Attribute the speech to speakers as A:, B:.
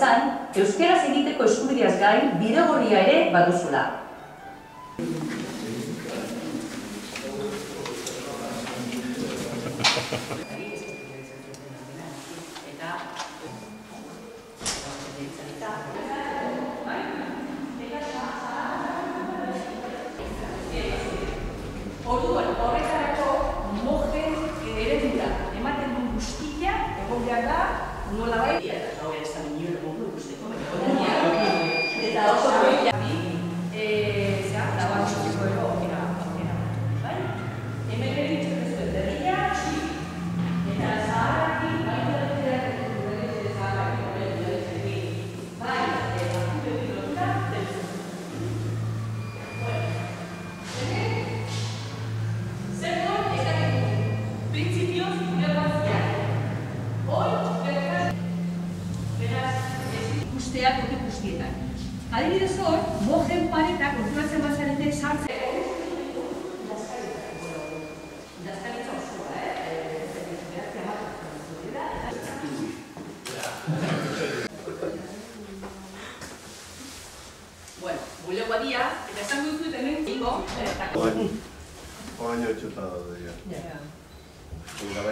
A: esan, euskaraz egiteko eskubideaz gain bidegorria ere baduzula. Orduan, horretarako mojen eredura ematen duen guztia egon behar da nola bai. Eta hau ez da minio egon duen guzteko. Eta oso goia. Zera, dagoan txotiko ero aukera. Hemen eritzen ez duen derrila, eta zaharaki, bai dut dut zaharaki, bai, aktu egilotura, guztiak urte guztietan. Adibidez hor, mojen paretak konturatzen bazarete sartzen. Idazkaritza osoa, Bueno, bulegoa dia, eta esango dut hemen zingo.
B: Oaino etxuta daude, ja.